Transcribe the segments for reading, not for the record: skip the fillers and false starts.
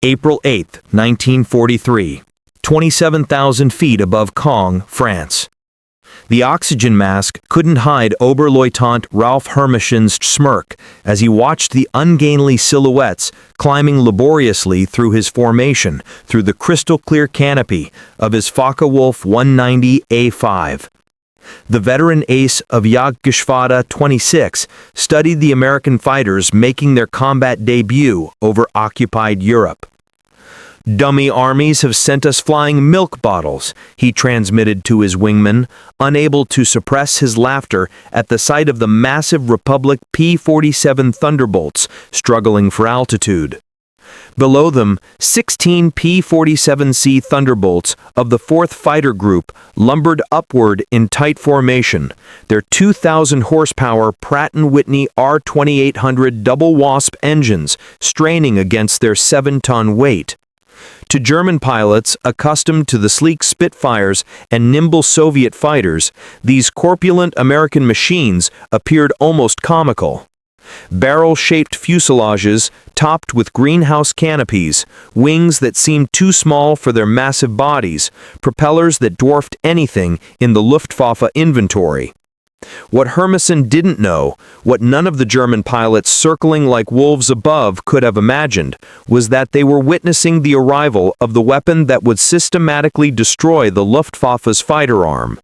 April 8, 1943, 27,000 feet above Caen, France. The oxygen mask couldn't hide Oberleutnant Ralph Hermison's smirk as he watched the ungainly silhouettes climbing laboriously through his formation through the crystal-clear canopy of his Focke-Wulf 190A5. The veteran ace of Jagdgeschwader 26 studied the American fighters making their combat debut over occupied Europe. "Dummy armies have sent us flying milk bottles," he transmitted to his wingman, unable to suppress his laughter at the sight of the massive Republic P-47 Thunderbolts struggling for altitude. Below them, 16 P-47C Thunderbolts of the 4th Fighter Group lumbered upward in tight formation, their 2,000 horsepower Pratt Whitney R-2800 double wasp engines straining against their 7-ton weight. To German pilots accustomed to the sleek Spitfires and nimble Soviet fighters, these corpulent American machines appeared almost comical. Barrel-shaped fuselages topped with greenhouse canopies, wings that seemed too small for their massive bodies, propellers that dwarfed anything in the Luftwaffe inventory. What Hermison didn't know, what none of the German pilots circling like wolves above could have imagined, was that they were witnessing the arrival of the weapon that would systematically destroy the Luftwaffe's fighter arm.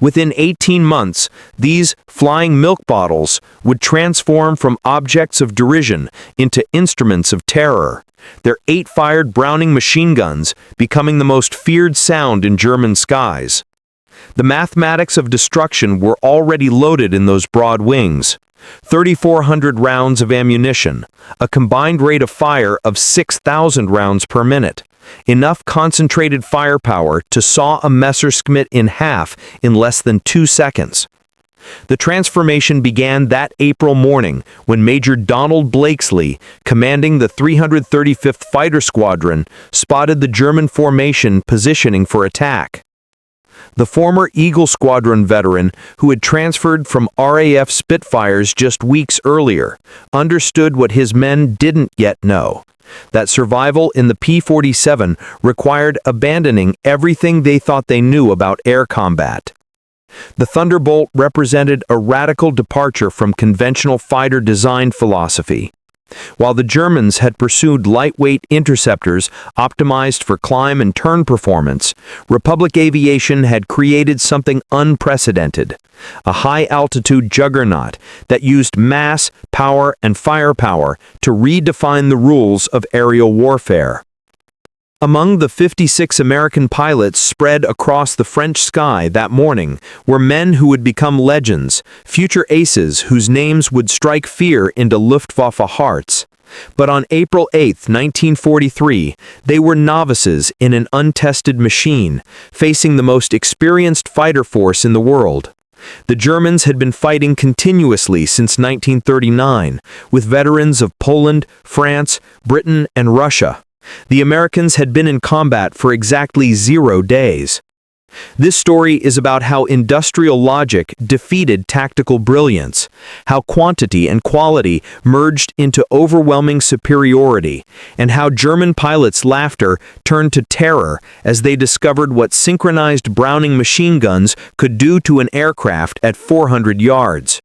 Within 18 months, these flying milk bottles would transform from objects of derision into instruments of terror, their 8-fired Browning machine guns becoming the most feared sound in German skies. The mathematics of destruction were already loaded in those broad wings. 3,400 rounds of ammunition, a combined rate of fire of 6,000 rounds per minute, enough concentrated firepower to saw a Messerschmitt in half in less than 2 seconds. The transformation began that April morning when Major Donald Blakesley, commanding the 335th Fighter Squadron, spotted the German formation positioning for attack. The former Eagle Squadron veteran, who had transferred from RAF Spitfires just weeks earlier, understood what his men didn't yet know: that survival in the P-47 required abandoning everything they thought they knew about air combat. The Thunderbolt represented a radical departure from conventional fighter design philosophy. While the Germans had pursued lightweight interceptors optimized for climb and turn performance, Republic Aviation had created something unprecedented: a high-altitude juggernaut that used mass, power, and firepower to redefine the rules of aerial warfare. Among the 56 American pilots spread across the French sky that morning were men who would become legends, future aces whose names would strike fear into Luftwaffe hearts. But on April 8, 1943, they were novices in an untested machine, facing the most experienced fighter force in the world. The Germans had been fighting continuously since 1939, with veterans of Poland, France, Britain, and Russia. The Americans had been in combat for exactly 0 days. This story is about how industrial logic defeated tactical brilliance, how quantity and quality merged into overwhelming superiority, and how German pilots' laughter turned to terror as they discovered what synchronized Browning machine guns could do to an aircraft at 400 yards.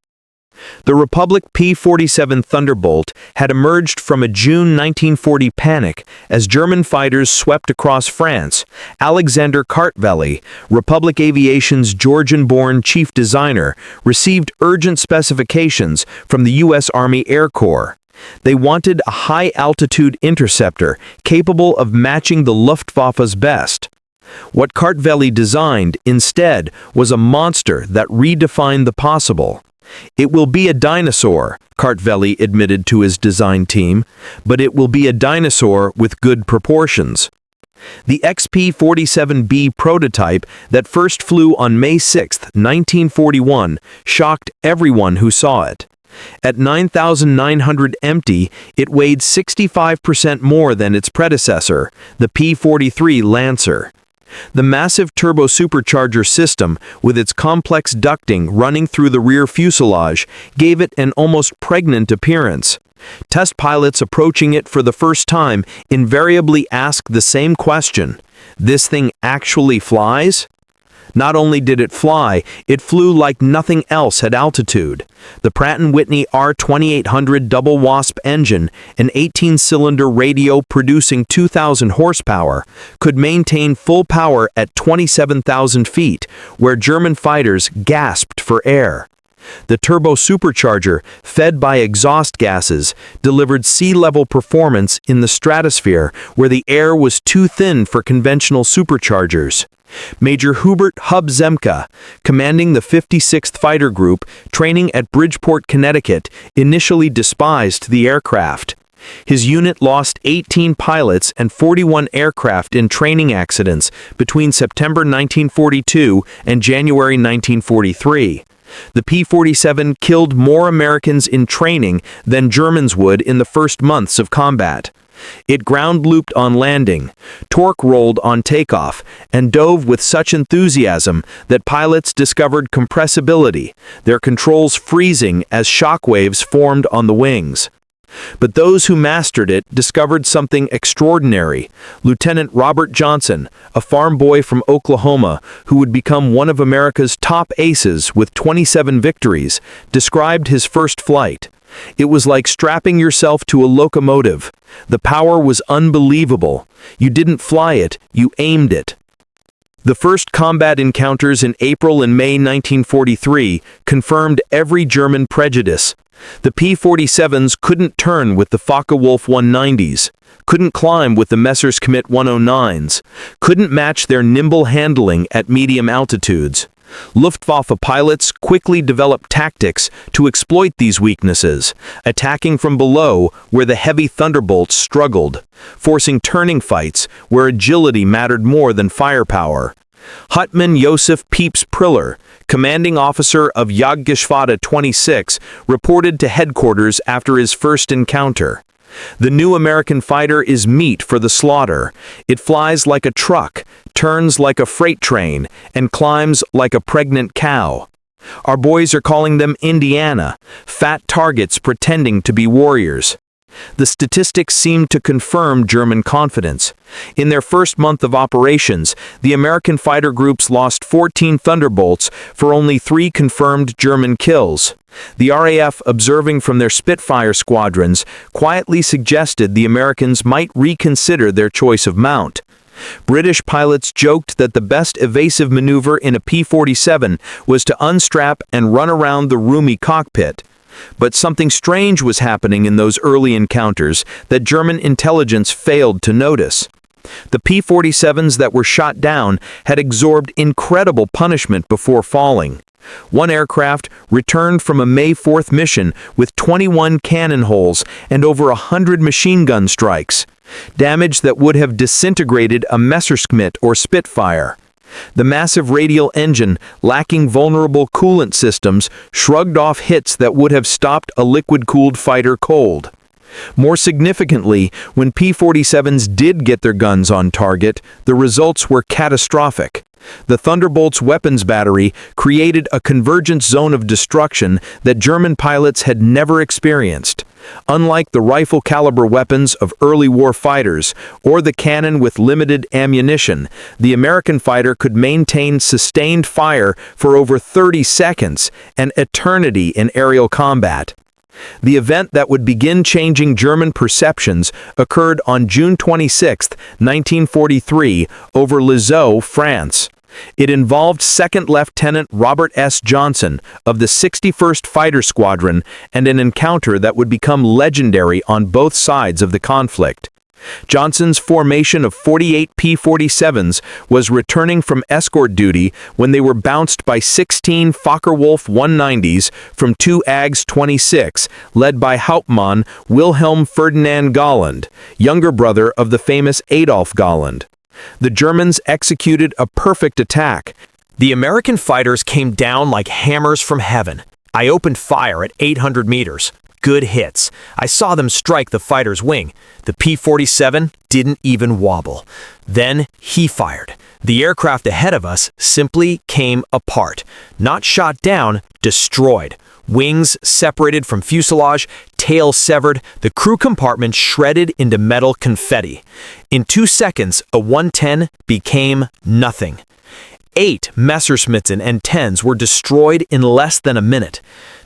The Republic P-47 Thunderbolt had emerged from a June 1940 panic as German fighters swept across France. Alexander Kartveli, Republic Aviation's Georgian-born chief designer, received urgent specifications from the U.S. Army Air Corps. They wanted a high-altitude interceptor capable of matching the Luftwaffe's best. What Kartveli designed, instead, was a monster that redefined the possible. "It will be a dinosaur," Kartveli admitted to his design team, "but it will be a dinosaur with good proportions." The XP-47B prototype that first flew on May 6, 1941, shocked everyone who saw it. At 9,900 empty, it weighed 65% more than its predecessor, the P-43 Lancer. The massive turbo-supercharger system, with its complex ducting running through the rear fuselage, gave it an almost pregnant appearance. Test pilots approaching it for the first time invariably ask the same question: this thing actually flies? Not only did it fly, it flew like nothing else at altitude. The Pratt Whitney R-2800 double wasp engine, an 18-cylinder radio producing 2,000 horsepower, could maintain full power at 27,000 feet, where German fighters gasped for air. The turbo supercharger, fed by exhaust gases, delivered sea-level performance in the stratosphere where the air was too thin for conventional superchargers. Major Hubert "Hub" Zemke, commanding the 56th Fighter Group, training at Bridgeport, Connecticut, initially despised the aircraft. His unit lost 18 pilots and 41 aircraft in training accidents between September 1942 and January 1943. The P-47 killed more Americans in training than Germans would in the first months of combat. It ground-looped on landing, torque-rolled on takeoff, and dove with such enthusiasm that pilots discovered compressibility, their controls freezing as shock waves formed on the wings. But those who mastered it discovered something extraordinary. Lieutenant Robert Johnson, a farm boy from Oklahoma who would become one of America's top aces with 27 victories, described his first flight. It was like strapping yourself to a locomotive. The power was unbelievable. You didn't fly it, you aimed it. The first combat encounters in April and May 1943 confirmed every German prejudice. The P-47s couldn't turn with the Focke-Wulf 190s, couldn't climb with the Messerschmitt 109s, couldn't match their nimble handling at medium altitudes. Luftwaffe pilots quickly developed tactics to exploit these weaknesses, attacking from below where the heavy Thunderbolts struggled, forcing turning fights where agility mattered more than firepower. Hutman Josef Pieps Priller, commanding officer of Jagdgeschwader 26, reported to headquarters after his first encounter. The new American fighter is meat for the slaughter. It flies like a truck, turns like a freight train, and climbs like a pregnant cow. Our boys are calling them Indiana, fat targets pretending to be warriors. The statistics seem to confirm German confidence. In their first month of operations, the American fighter groups lost 14 Thunderbolts for only 3 confirmed German kills. The RAF, observing from their Spitfire squadrons, quietly suggested the Americans might reconsider their choice of mount. British pilots joked that the best evasive maneuver in a P-47 was to unstrap and run around the roomy cockpit. But something strange was happening in those early encounters that German intelligence failed to notice. The P-47s that were shot down had absorbed incredible punishment before falling. One aircraft returned from a May 4th mission with 21 cannon holes and over 100 machine gun strikes, damage that would have disintegrated a Messerschmitt or Spitfire. The massive radial engine, lacking vulnerable coolant systems, shrugged off hits that would have stopped a liquid-cooled fighter cold. More significantly, when P-47s did get their guns on target, the results were catastrophic. The Thunderbolt's weapons battery created a convergence zone of destruction that German pilots had never experienced. Unlike the rifle-caliber weapons of early war fighters or the cannon with limited ammunition, the American fighter could maintain sustained fire for over 30 seconds, an eternity in aerial combat. The event that would begin changing German perceptions occurred on June 26, 1943, over Lisieux, France. It involved Second Lieutenant Robert S. Johnson of the 61st Fighter Squadron and an encounter that would become legendary on both sides of the conflict. Johnson's formation of 48 P-47s was returning from escort duty when they were bounced by 16 Focke-Wulf 190s from 2 AGS 26, led by Hauptmann Wilhelm Ferdinand Galland, younger brother of the famous Adolf Galland. The Germans executed a perfect attack. The American fighters came down like hammers from heaven. I opened fire at 800 meters. good hits. I saw them strike the fighter's wing. The P-47 didn't even wobble. Then he fired. The aircraft ahead of us simply came apart. Not shot down, destroyed. Wings separated from fuselage, tail severed, the crew compartment shredded into metal confetti. In 2 seconds, a 110 became nothing. 8 Messerschmitts and N-10s were destroyed in less than a minute.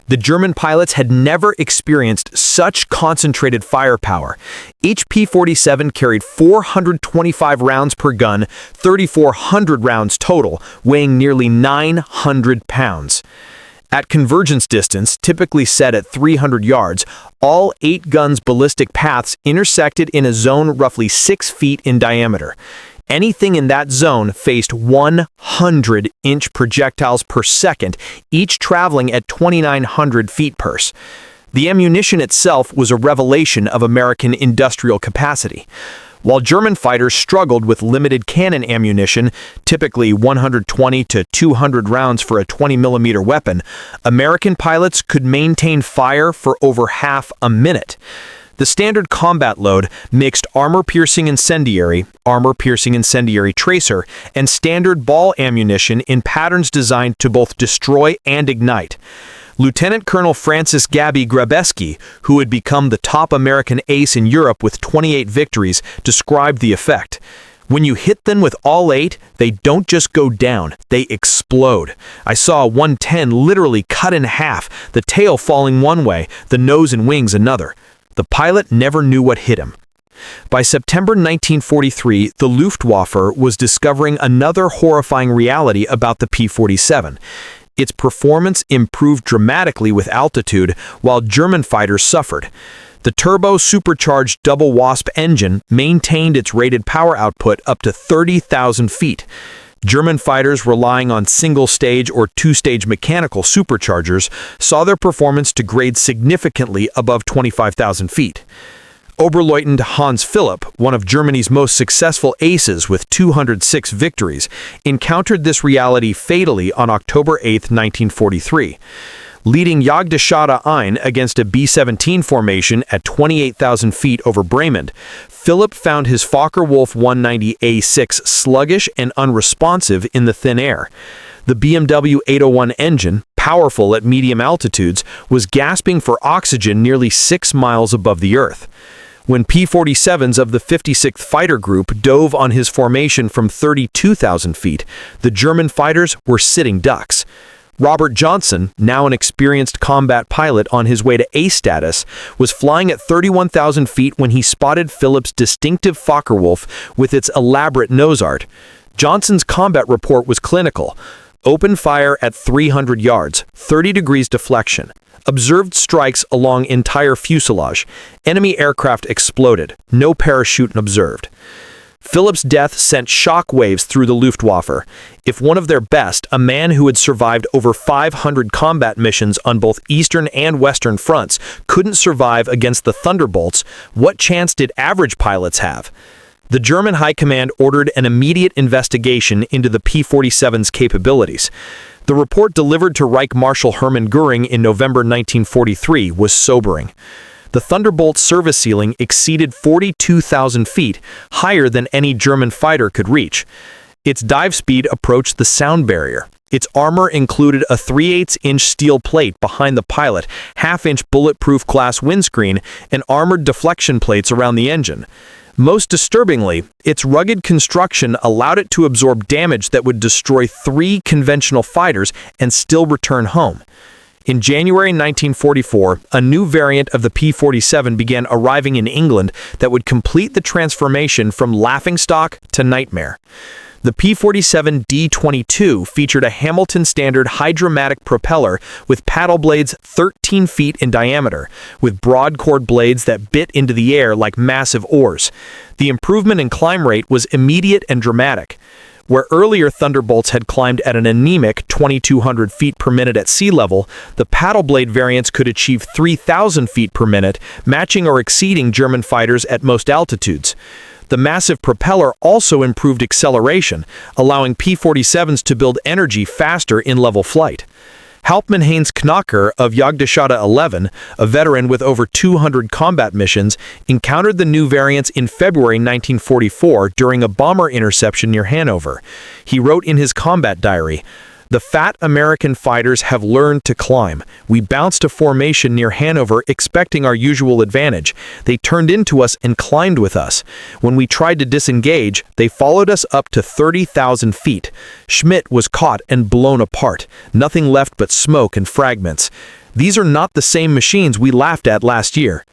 The German pilots had never experienced such concentrated firepower. Each P-47 carried 425 rounds per gun, 3,400 rounds total, weighing nearly 900 pounds. At convergence distance, typically set at 300 yards, all 8 guns' ballistic paths intersected in a zone roughly 6 feet in diameter. Anything in that zone faced 100-inch projectiles per second, each traveling at 2,900 feet pers. The ammunition itself was a revelation of American industrial capacity. While German fighters struggled with limited cannon ammunition, typically 120 to 200 rounds for a 20mm weapon, American pilots could maintain fire for over half a minute. The standard combat load mixed armor-piercing incendiary tracer, and standard ball ammunition in patterns designed to both destroy and ignite. Lieutenant Colonel Francis Gabby Grabeski, who had become the top American ace in Europe with 28 victories, described the effect. When you hit them with all 8, they don't just go down, they explode. I saw a 110 literally cut in half, the tail falling one way, the nose and wings another. The pilot never knew what hit him. By September 1943, the Luftwaffe was discovering another horrifying reality about the P-47. Its performance improved dramatically with altitude, while German fighters suffered. The turbo-supercharged double Wasp engine maintained its rated power output up to 30,000 feet. German fighters relying on single-stage or two-stage mechanical superchargers saw their performance degrade significantly above 25,000 feet. Oberleutnant Hans Philipp, one of Germany's most successful aces with 206 victories, encountered this reality fatally on October 8, 1943. Leading Jagdgeschwader 1 against a B-17 formation at 28,000 feet over Bremen, Philipp found his Focke-Wulf 190A6 sluggish and unresponsive in the thin air. The BMW 801 engine, powerful at medium altitudes, was gasping for oxygen nearly 6 miles above the Earth. When P-47s of the 56th Fighter Group dove on his formation from 32,000 feet, the German fighters were sitting ducks. Robert Johnson, now an experienced combat pilot on his way to ace status, was flying at 31,000 feet when he spotted Philipp's distinctive Focke-Wulf with its elaborate nose art. Johnson's combat report was clinical. Open fire at 300 yards, 30 degrees deflection. Observed strikes along entire fuselage. Enemy aircraft exploded. No parachute observed. Philipp's death sent shock waves through the Luftwaffe. If one of their best, a man who had survived over 500 combat missions on both Eastern and Western fronts, couldn't survive against the Thunderbolts, what chance did average pilots have? The German High Command ordered an immediate investigation into the P-47's capabilities. The report delivered to Reich Marshal Hermann Göring in November 1943 was sobering. The Thunderbolt's service ceiling exceeded 42,000 feet, higher than any German fighter could reach. Its dive speed approached the sound barrier. Its armor included a 3/8-inch steel plate behind the pilot, half-inch bulletproof glass windscreen, and armored deflection plates around the engine. Most disturbingly, its rugged construction allowed it to absorb damage that would destroy 3 conventional fighters and still return home. In January 1944, a new variant of the P-47 began arriving in England that would complete the transformation from laughingstock to nightmare. The P-47 D-22 featured a Hamilton Standard hydromatic propeller with paddle blades 13 feet in diameter, with broad chord blades that bit into the air like massive oars. The improvement in climb rate was immediate and dramatic. Where earlier Thunderbolts had climbed at an anemic 2,200 feet per minute at sea level, the paddle blade variants could achieve 3,000 feet per minute, matching or exceeding German fighters at most altitudes. The massive propeller also improved acceleration, allowing P-47s to build energy faster in level flight. Hauptmann-Heinz Knocker of Jagdgeschwader 11, a veteran with over 200 combat missions, encountered the new variants in February 1944 during a bomber interception near Hanover. He wrote in his combat diary, "The fat American fighters have learned to climb. We bounced to formation near Hanover expecting our usual advantage. They turned into us and climbed with us. When we tried to disengage, they followed us up to 30,000 feet. Schmidt was caught and blown apart. Nothing left but smoke and fragments. These are not the same machines we laughed at last year."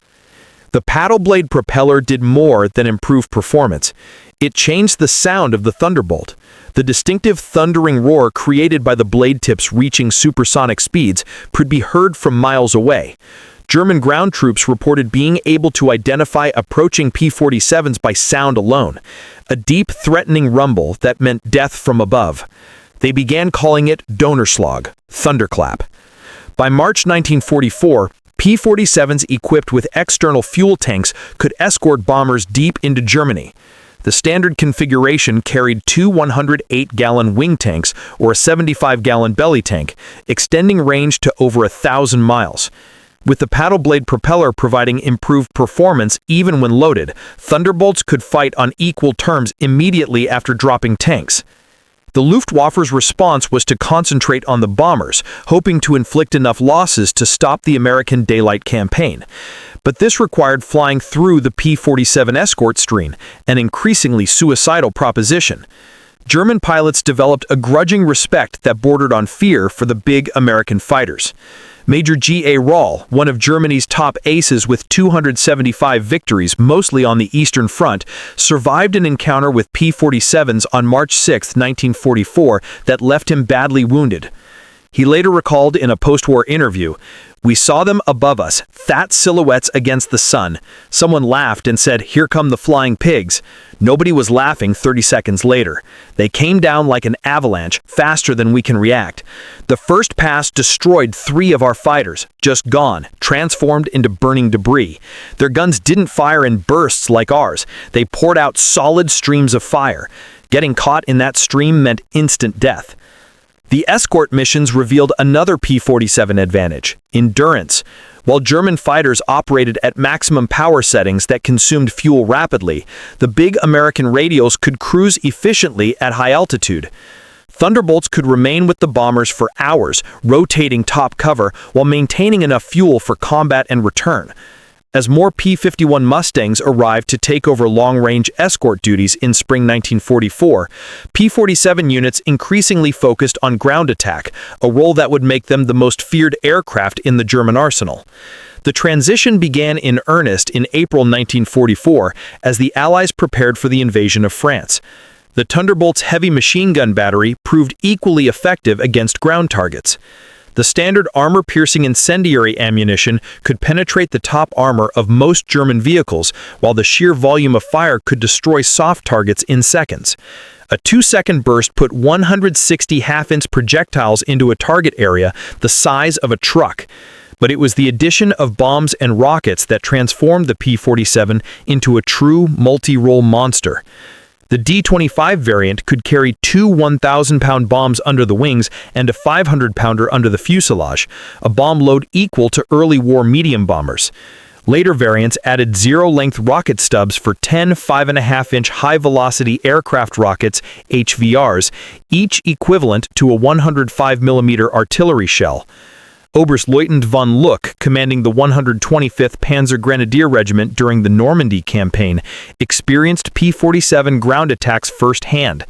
The paddle blade propeller did more than improve performance. It changed the sound of the Thunderbolt. The distinctive thundering roar created by the blade tips reaching supersonic speeds could be heard from miles away. German ground troops reported being able to identify approaching P-47s by sound alone, a deep, threatening rumble that meant death from above. They began calling it Donnerschlag, thunderclap. By March 1944, P-47s equipped with external fuel tanks could escort bombers deep into Germany. The standard configuration carried two 108-gallon wing tanks or a 75-gallon belly tank, extending range to over 1,000 miles. With the paddle blade propeller providing improved performance even when loaded, Thunderbolts could fight on equal terms immediately after dropping tanks. The Luftwaffe's response was to concentrate on the bombers, hoping to inflict enough losses to stop the American daylight campaign. But this required flying through the P-47 escort stream, an increasingly suicidal proposition. German pilots developed a grudging respect that bordered on fear for the big American fighters. Major G.A. Roll, one of Germany's top aces with 275 victories, mostly on the Eastern Front, survived an encounter with P-47s on March 6, 1944, that left him badly wounded. He later recalled in a post-war interview, "We saw them above us, fat silhouettes against the sun. Someone laughed and said, 'Here come the flying pigs.' Nobody was laughing 30 seconds later. They came down like an avalanche, faster than we can react. The first pass destroyed 3 of our fighters, just gone, transformed into burning debris. Their guns didn't fire in bursts like ours. They poured out solid streams of fire. Getting caught in that stream meant instant death." The escort missions revealed another P-47 advantage: endurance. While German fighters operated at maximum power settings that consumed fuel rapidly, the big American radials could cruise efficiently at high altitude. Thunderbolts could remain with the bombers for hours, rotating top cover while maintaining enough fuel for combat and return. As more P-51 Mustangs arrived to take over long-range escort duties in spring 1944, P-47 units increasingly focused on ground attack, a role that would make them the most feared aircraft in the German arsenal. The transition began in earnest in April 1944 as the Allies prepared for the invasion of France. The Thunderbolt's heavy machine gun battery proved equally effective against ground targets. The standard armor-piercing incendiary ammunition could penetrate the top armor of most German vehicles, while the sheer volume of fire could destroy soft targets in seconds. A 2-second burst put 160 half-inch projectiles into a target area the size of a truck. But it was the addition of bombs and rockets that transformed the P-47 into a true multi-role monster. The D-25 variant could carry 2 1,000-pound bombs under the wings and a 500-pounder under the fuselage, a bomb load equal to early war medium bombers. Later variants added zero-length rocket stubs for 10 5.5-inch high-velocity aircraft rockets, HVRs, each equivalent to a 105mm artillery shell. Oberstleutnant von Luck, commanding the 125th Panzer Grenadier Regiment during the Normandy campaign, experienced P-47 ground attacks firsthand.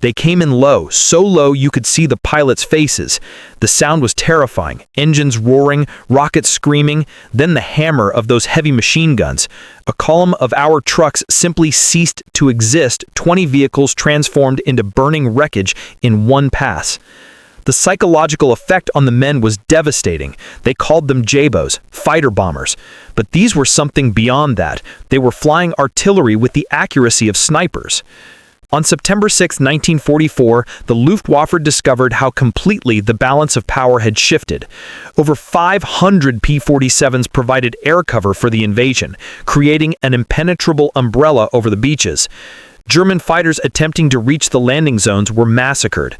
They came in low, so low you could see the pilots' faces. The sound was terrifying, engines roaring, rockets screaming, then the hammer of those heavy machine guns. A column of our trucks simply ceased to exist, 20 vehicles transformed into burning wreckage in one pass. The psychological effect on the men was devastating. They called them Jabos, fighter bombers. But these were something beyond that. They were flying artillery with the accuracy of snipers. On September 6, 1944, the Luftwaffe discovered how completely the balance of power had shifted. Over 500 P-47s provided air cover for the invasion, creating an impenetrable umbrella over the beaches. German fighters attempting to reach the landing zones were massacred.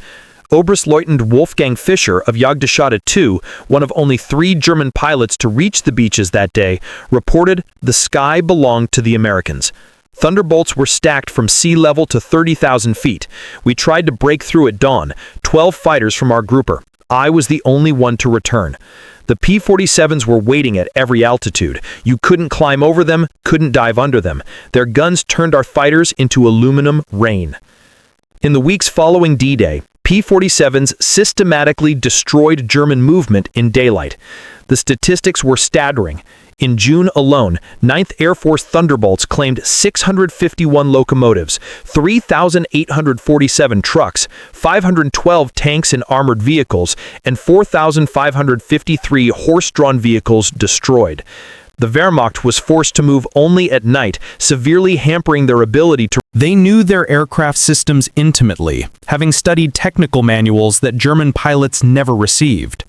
Oberstleutnant Wolfgang Fischer of Jagdgeschwader II, one of only 3 German pilots to reach the beaches that day, reported the sky belonged to the Americans. Thunderbolts were stacked from sea level to 30,000 feet. We tried to break through at dawn, 12 fighters from our grouper. I was the only one to return. The P-47s were waiting at every altitude. You couldn't climb over them, couldn't dive under them. Their guns turned our fighters into aluminum rain. In the weeks following D-Day, P-47s systematically destroyed German movement in daylight. The statistics were staggering. In June alone, 9th Air Force Thunderbolts claimed 651 locomotives, 3,847 trucks, 512 tanks and armored vehicles, and 4,553 horse-drawn vehicles destroyed. The Wehrmacht was forced to move only at night, severely hampering their ability to... They knew their aircraft systems intimately, having studied technical manuals that German pilots never received.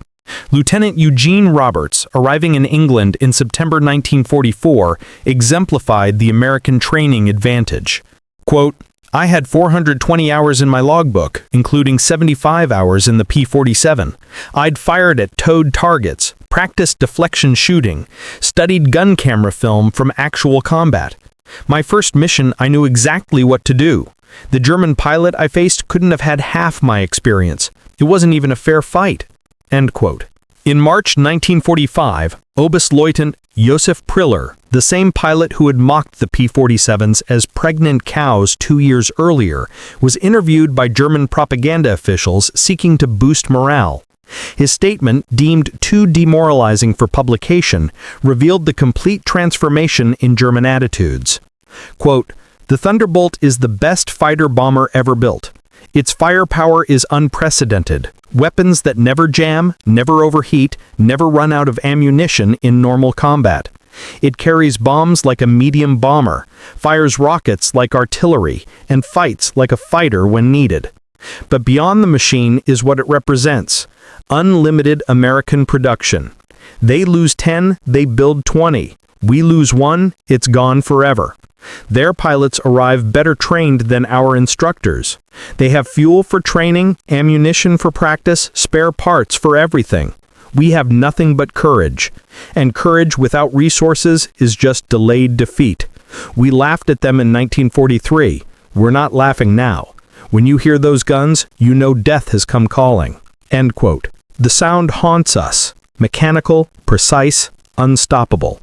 Lieutenant Eugene Roberts, arriving in England in September 1944, exemplified the American training advantage. Quote, I had 420 hours in my logbook, including 75 hours in the P-47. I'd fired at towed targets, practiced deflection shooting, studied gun camera film from actual combat. My first mission, I knew exactly what to do. The German pilot I faced couldn't have had half my experience. It wasn't even a fair fight. End quote. In March 1945, Oberstleutnant Josef Priller, the same pilot who had mocked the P-47s as pregnant cows 2 years earlier, was interviewed by German propaganda officials seeking to boost morale. His statement, deemed too demoralizing for publication, revealed the complete transformation in German attitudes. Quote, "The Thunderbolt is the best fighter bomber ever built. Its firepower is unprecedented. Weapons that never jam, never overheat, never run out of ammunition in normal combat. It carries bombs like a medium bomber, fires rockets like artillery, and fights like a fighter when needed. But beyond the machine is what it represents: unlimited American production. They lose 10, they build 20. We lose 1, it's gone forever. Their pilots arrive better trained than our instructors. They have fuel for training, ammunition for practice, spare parts for everything. We have nothing but courage. And courage without resources is just delayed defeat. We laughed at them in 1943. We're not laughing now. When you hear those guns, you know death has come calling." End quote. The sound haunts us. Mechanical, precise, unstoppable.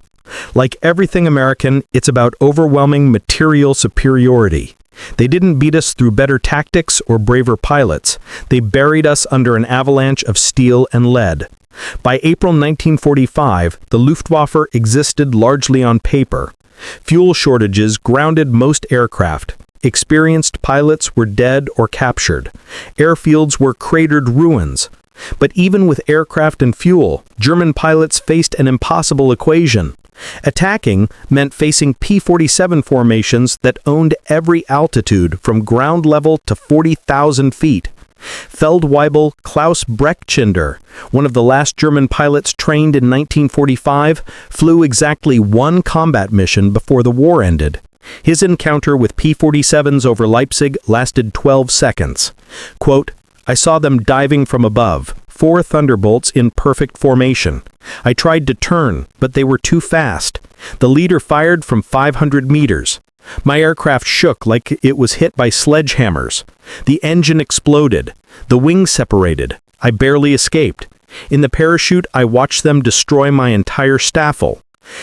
Like everything American, it's about overwhelming material superiority. They didn't beat us through better tactics or braver pilots. They buried us under an avalanche of steel and lead. By April 1945, the Luftwaffe existed largely on paper. Fuel shortages grounded most aircraft. Experienced pilots were dead or captured. Airfields were cratered ruins. But even with aircraft and fuel, German pilots faced an impossible equation. Attacking meant facing P-47 formations that owned every altitude from ground level to 40,000 feet. Feldwebel Klaus Brechtschinder, one of the last German pilots trained in 1945, flew exactly 1 combat mission before the war ended. His encounter with P-47s over Leipzig lasted 12 seconds. Quote, "I saw them diving from above, 4 Thunderbolts in perfect formation. I tried to turn, but they were too fast. The leader fired from 500 meters. My aircraft shook like it was hit by sledgehammers. The engine exploded. The wings separated. I barely escaped. In the parachute, I watched them destroy my entire staffel.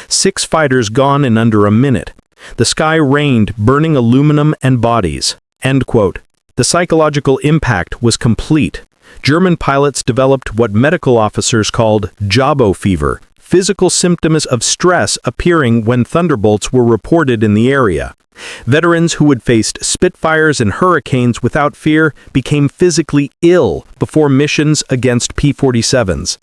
6 fighters gone in under a minute. The sky rained, burning aluminum and bodies." End quote. The psychological impact was complete. German pilots developed what medical officers called Jabo fever, physical symptoms of stress appearing when Thunderbolts were reported in the area. Veterans who had faced Spitfires and Hurricanes without fear became physically ill before missions against P-47s.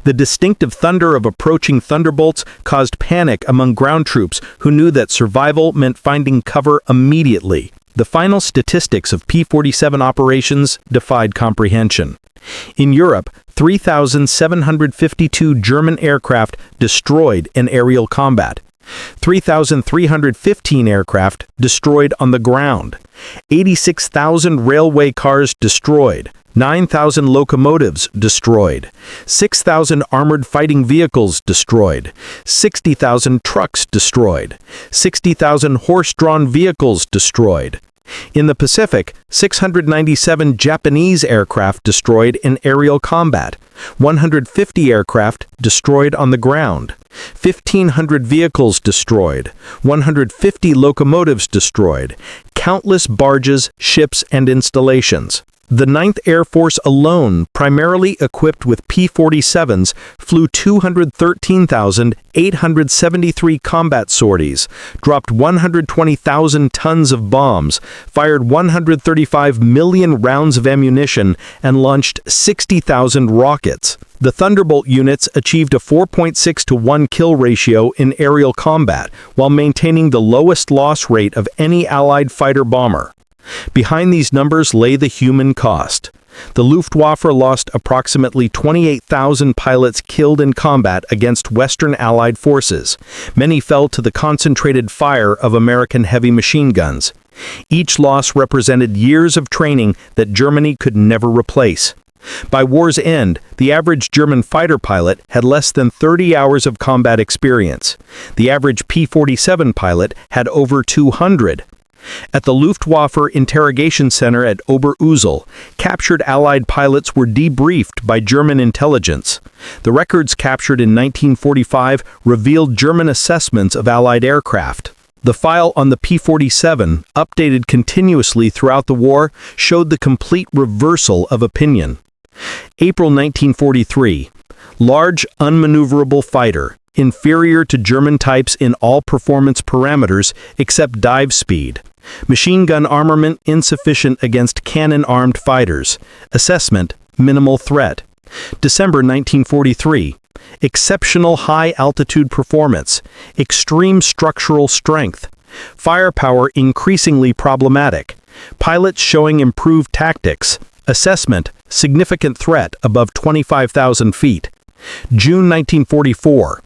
The distinctive thunder of approaching Thunderbolts caused panic among ground troops who knew that survival meant finding cover immediately. The final statistics of P-47 operations defied comprehension. In Europe, 3,752 German aircraft destroyed in aerial combat. 3,315 aircraft destroyed on the ground. 86,000 railway cars destroyed. 9,000 locomotives destroyed, 6,000 armored fighting vehicles destroyed, 60,000 trucks destroyed, 60,000 horse-drawn vehicles destroyed. In the Pacific, 697 Japanese aircraft destroyed in aerial combat, 150 aircraft destroyed on the ground, 1,500 vehicles destroyed, 150 locomotives destroyed, countless barges, ships, and installations. The 9th Air Force alone, primarily equipped with P-47s, flew 213,873 combat sorties, dropped 120,000 tons of bombs, fired 135 million rounds of ammunition, and launched 60,000 rockets. The Thunderbolt units achieved a 4.6 to 1 kill ratio in aerial combat, while maintaining the lowest loss rate of any Allied fighter bomber. Behind these numbers lay the human cost. The Luftwaffe lost approximately 28,000 pilots killed in combat against Western Allied forces. Many fell to the concentrated fire of American heavy machine guns. Each loss represented years of training that Germany could never replace. By war's end, the average German fighter pilot had less than 30 hours of combat experience. The average P-47 pilot had over 200. At the Luftwaffe Interrogation Center at Oberursel, captured Allied pilots were debriefed by German intelligence. The records captured in 1945 revealed German assessments of Allied aircraft. The file on the P-47, updated continuously throughout the war, showed the complete reversal of opinion. April 1943. Large, unmaneuverable fighter, inferior to German types in all performance parameters except dive speed. Machine gun armament insufficient against cannon-armed fighters. Assessment, minimal threat. December 1943. Exceptional high-altitude performance. Extreme structural strength. Firepower increasingly problematic. Pilots showing improved tactics. Assessment, significant threat above 25,000 feet. June 1944.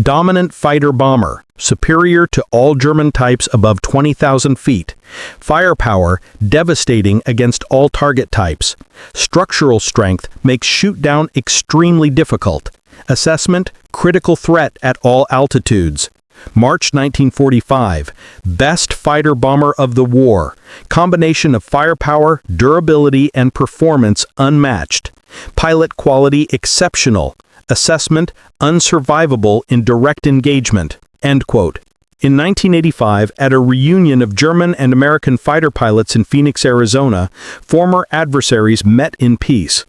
Dominant fighter bomber, superior to all German types above 20,000 feet. Firepower, devastating against all target types. Structural strength makes shoot-down extremely difficult. Assessment, critical threat at all altitudes. March 1945. Best fighter bomber of the war. Combination of firepower, durability, and performance unmatched. Pilot quality exceptional. Assessment, unsurvivable in direct engagement." End quote. In 1985, at a reunion of German and American fighter pilots in Phoenix, Arizona, former adversaries met in peace.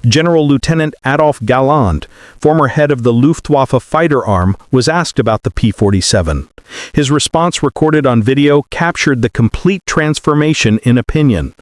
General Lieutenant Adolf Galland, former head of the Luftwaffe fighter arm, was asked about the P-47. His response, recorded on video, captured the complete transformation in opinion.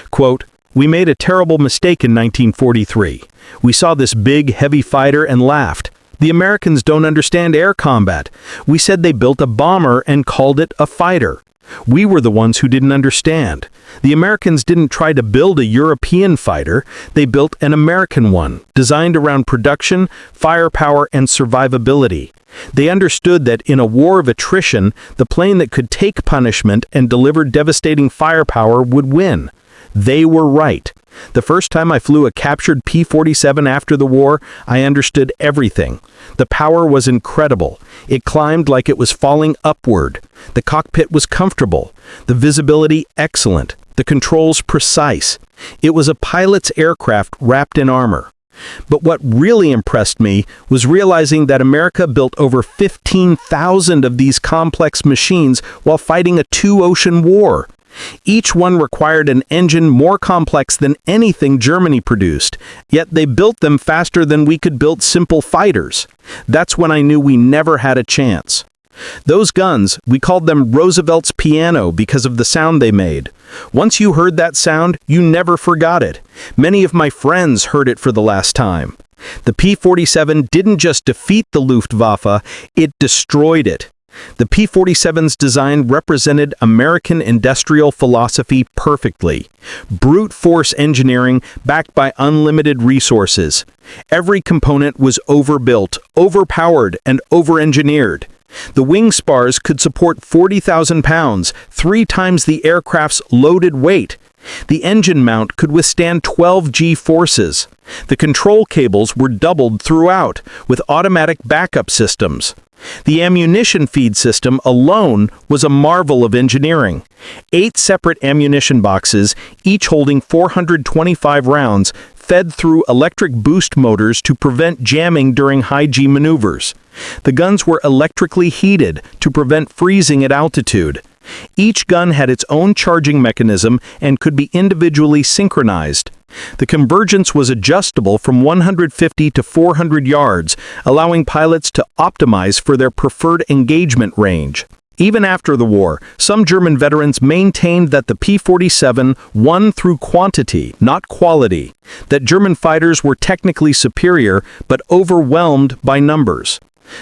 Quote, "We made a terrible mistake in 1943. We saw this big, heavy fighter and laughed. The Americans don't understand air combat. We said they built a bomber and called it a fighter. We were the ones who didn't understand. The Americans didn't try to build a European fighter. They built an American one, designed around production, firepower, and survivability. They understood that in a war of attrition, the plane that could take punishment and deliver devastating firepower would win. They were right. The first time I flew a captured P-47 after the war, I understood everything. The power was incredible. It climbed like it was falling upward. The cockpit was comfortable. The visibility excellent. The controls precise. It was a pilot's aircraft wrapped in armor. But what really impressed me was realizing that America built over 15,000 of these complex machines while fighting a two-ocean war. Each one required an engine more complex than anything Germany produced, yet they built them faster than we could build simple fighters. That's when I knew we never had a chance. Those guns, we called them Roosevelt's piano because of the sound they made. Once you heard that sound, you never forgot it. Many of my friends heard it for the last time. The P-47 didn't just defeat the Luftwaffe, it destroyed it. The P-47's design represented American industrial philosophy perfectly. Brute force engineering backed by unlimited resources. Every component was overbuilt, overpowered, and over-engineered. The wing spars could support 40,000 pounds, 3 times the aircraft's loaded weight. The engine mount could withstand 12 G-forces. The control cables were doubled throughout, with automatic backup systems. The ammunition feed system alone was a marvel of engineering. 8 separate ammunition boxes, each holding 425 rounds, fed through electric boost motors to prevent jamming during high-G maneuvers. The guns were electrically heated to prevent freezing at altitude. Each gun had its own charging mechanism and could be individually synchronized. The convergence was adjustable from 150 to 400 yards, allowing pilots to optimize for their preferred engagement range. Even after the war, some German veterans maintained that the P-47 won through quantity, not quality, that German fighters were technically superior but overwhelmed by numbers.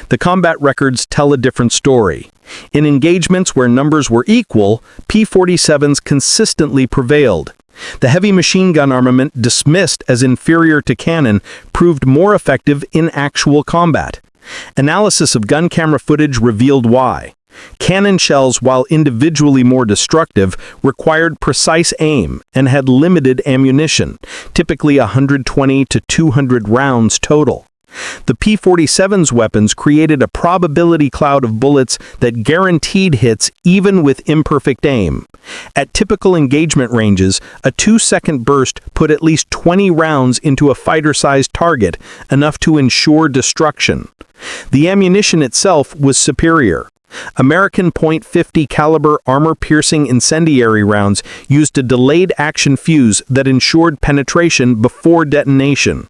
The combat records tell a different story. In engagements where numbers were equal, P-47s consistently prevailed. The heavy machine gun armament, dismissed as inferior to cannon, proved more effective in actual combat. Analysis of gun camera footage revealed why. Cannon shells, while individually more destructive, required precise aim and had limited ammunition, typically 120 to 200 rounds total. The P-47's weapons created a probability cloud of bullets that guaranteed hits even with imperfect aim. At typical engagement ranges, a 2-second burst put at least 20 rounds into a fighter-sized target, enough to ensure destruction. The ammunition itself was superior. American .50 caliber armor-piercing incendiary rounds used a delayed action fuse that ensured penetration before detonation.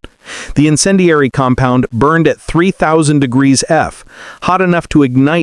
The incendiary compound burned at 3,000 degrees F, hot enough to ignite